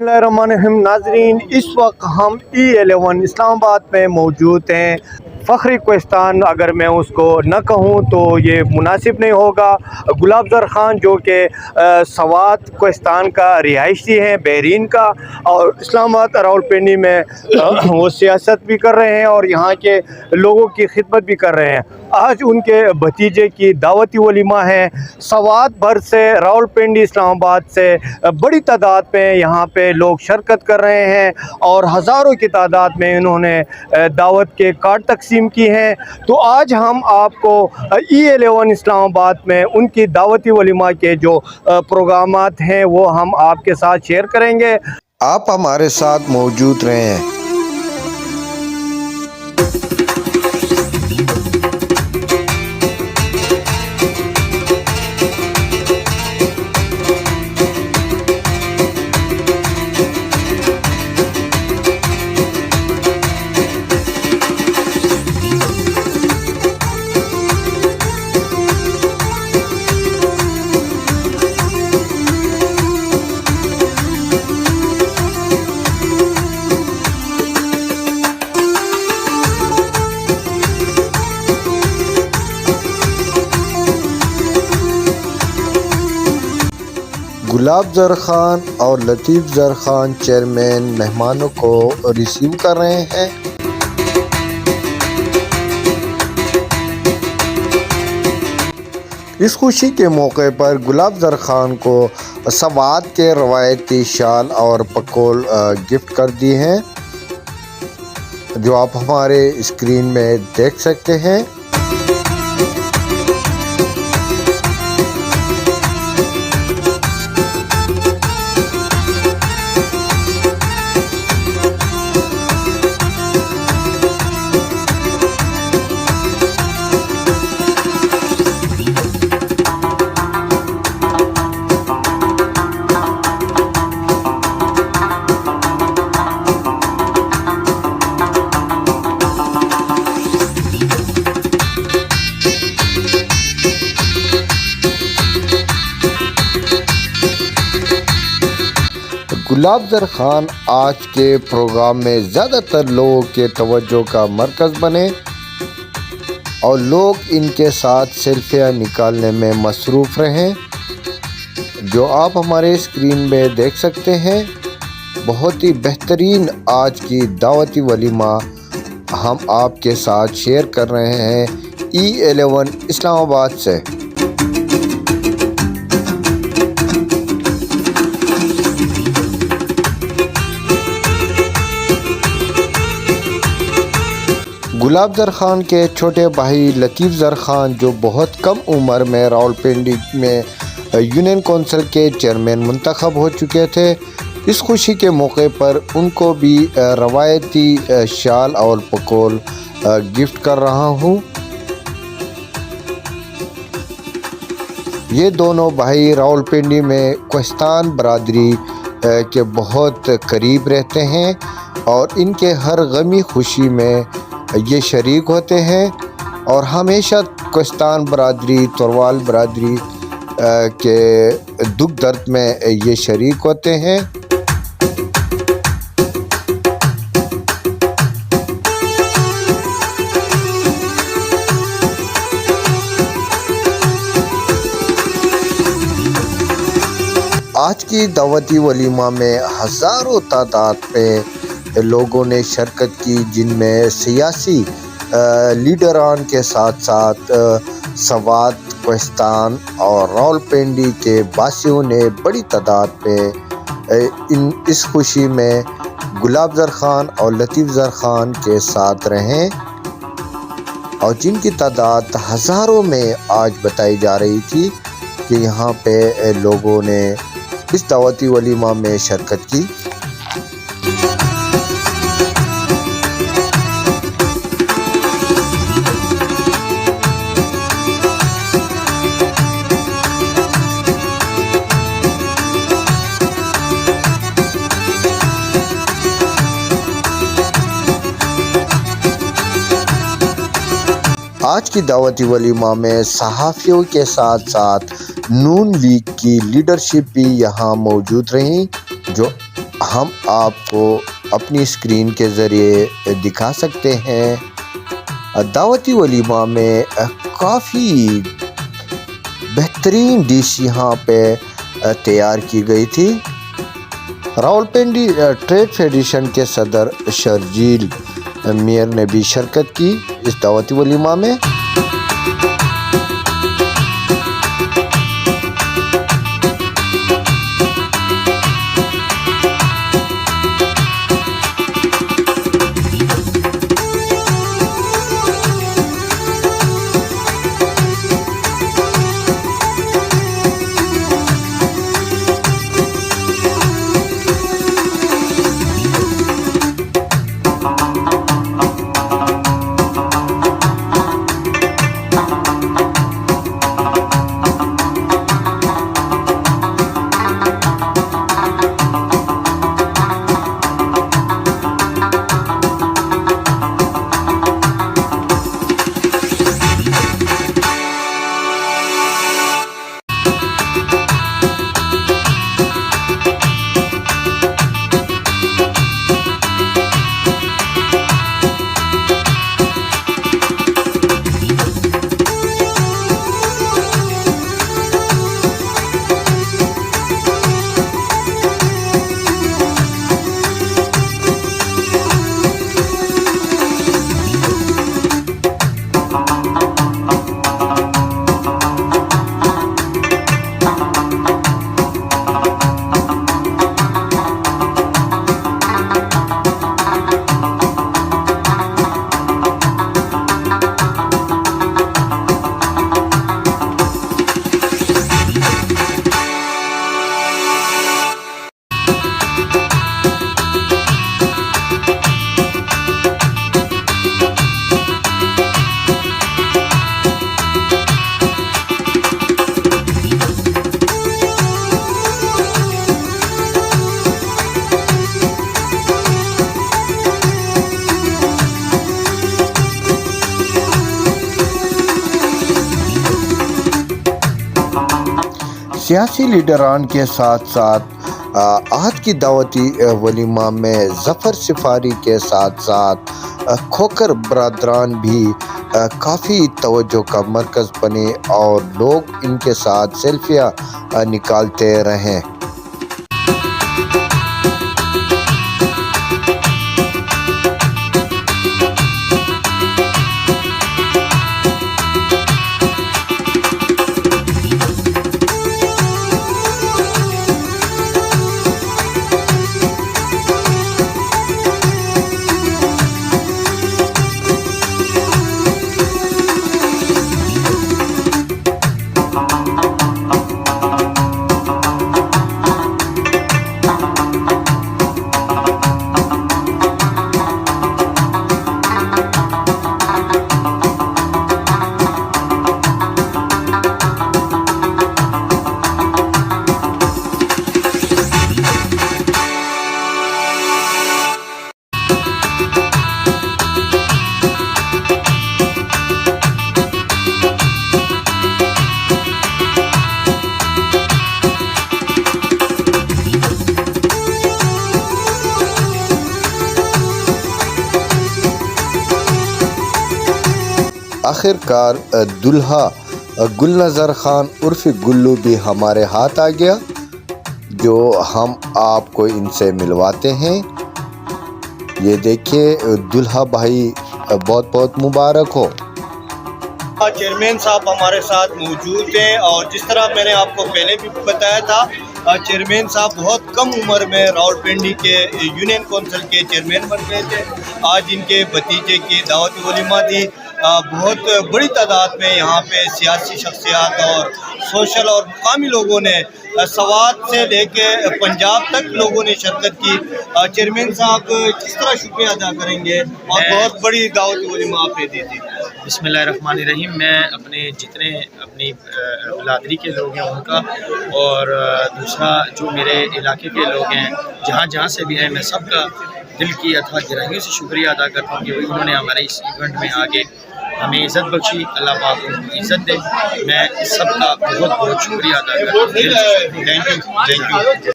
बिस्मिल्लाहिर्रहमानिर्रहीम। नाजरीन, इस वक्त हम E11 इस्लामाबाद में मौजूद हैं। फ़ख्र कोहिस्तान अगर मैं उसको न कहूँ तो ये मुनासिब नहीं होगा। गुलाब ज़र ख़ान जो कि सवात कोहिस्तान का रिहायशी हैं, बहरीन का, और इस्लामाबाद रावलपिंडी में वो सियासत भी कर रहे हैं और यहाँ के लोगों की खिदमत भी कर रहे हैं। आज उनके भतीजे की दावती वलीमा है। सवात भर से, रावलपिंडी, इस्लामाबाद से बड़ी तादाद में यहाँ पे लोग शिरकत कर रहे हैं और हज़ारों की तादाद में इन्होंने दावत के कार्ड तकसीम की हैं। तो आज हम आपको E11 इस्लामाबाद में उनकी दावती वलीमा के जो प्रोग्रामात हैं वो हम आपके साथ शेयर करेंगे। आप हमारे साथ मौजूद रहें। गुलाब ज़र ख़ान और लतीफ़ ज़र ख़ान चेयरमैन मेहमानों को रिसीव कर रहे हैं। इस खुशी के मौके पर गुलाब ज़र ख़ान को सवात के रवायती शाल और पकोल गिफ्ट कर दिए हैं, जो आप हमारे स्क्रीन में देख सकते हैं। गुलाब ज़र ख़ान आज के प्रोग्राम में ज़्यादातर लोगों के तवज्जो का मरकज़ बने और लोग इनके साथ सेल्फियाँ निकालने में मसरूफ़ रहें, जो आप हमारे स्क्रीन में देख सकते हैं। बहुत ही बेहतरीन आज की दावती वलीमा हम आपके साथ शेयर कर रहे हैं E11 इस्लामाबाद से। गुलाब ज़र ख़ान के छोटे भाई लतीफ़ ज़र ख़ान, जो बहुत कम उम्र में रावलपिंडी में यूनियन कौंसिल के चेयरमैन मुंतखब हो चुके थे, इस खुशी के मौके पर उनको भी रवायती शाल और पकोल गिफ्ट कर रहा हूँ। ये दोनों भाई रावलपिंडी में कोहिस्तान बरादरी के बहुत करीब रहते हैं और इनके हर गमी खुशी में ये शरीक होते हैं और हमेशा कोहिस्तान बरादरी, तोरवाल बरादरी के दुख दर्द में ये शरीक होते हैं। आज की दावती वलीमा में हज़ारों तादाद पे लोगों ने शिरकत की, जिनमें सियासी लीडरान के साथ साथ सवात, कोहिस्तान और रावलपिंडी के बासियों ने बड़ी तादाद पे इस खुशी में गुलाब ज़र ख़ान और लतीफ़ ज़र ख़ान के साथ रहें और जिनकी तादाद हज़ारों में आज बताई जा रही थी कि यहाँ पे लोगों ने इस दावती वलीमा में शिरकत की। आज की दावती वलीमा में सहाफ़ियों के साथ साथ नून लीग की लीडरशिप भी यहाँ मौजूद रही, जो ہم آپ کو اپنی اسکرین کے ذریعے دکھا سکتے ہیں۔ دعوتی ولیمہ میں کافی بہترین ڈش یہاں پہ تیار کی گئی تھی۔ راولپنڈی ٹریڈ فیڈریشن کے صدر شرجیل میر نے بھی شرکت کی اس دعوتی ولیمہ میں۔ سیاسی لیڈران کے ساتھ ساتھ آج کی دعوتی ولیمہ میں ظفر سفاری کے ساتھ ساتھ کھوکر برادران بھی کافی توجہ کا مرکز بنے اور لوگ ان کے ساتھ سیلفیاں نکالتے رہیں۔ آخر کار دلہا گلنظر خان عرف گلو بھی ہمارے ہاتھ آ گیا، جو ہم آپ کو ان سے ملواتے ہیں۔ یہ دیکھیے دلہا بھائی، بہت بہت مبارک ہو۔ چیئرمین صاحب ہمارے ساتھ موجود ہیں، اور جس طرح میں نے آپ کو پہلے بھی بتایا تھا، چیئرمین صاحب بہت کم عمر میں راولپنڈی کے یونین کونسل کے چیئرمین بن گئے تھے۔ آج ان کے بھتیجے کی دعوتی ولیمہ تھی۔ بہت بڑی تعداد میں یہاں پہ سیاسی شخصیات اور سوشل اور مقامی لوگوں نے، سوات سے لے کے پنجاب تک لوگوں نے شرکت کی۔ چیئرمین صاحب کس طرح شکریہ ادا کریں گے، اور بہت بڑی دعوتی ولیمہ آپ نے دی تھی؟ بسم اللہ الرحمن الرحیم۔ میں جتنے اپنی برادری کے لوگ ہیں ان کا، اور دوسرا جو میرے علاقے کے لوگ ہیں جہاں جہاں سے بھی ہیں، میں سب کا دل کی اتھا گہرائیوں سے شکریہ ادا کرتا ہوں کہ انہوں نے ہمارے اس ایونٹ میں آگے ہمیں عزت بخشی۔ اللہ پاک ان کو عزت دے۔ میں اس سب کا بہت بہت شکریہ ادا کرتا ہوں۔ Thank you.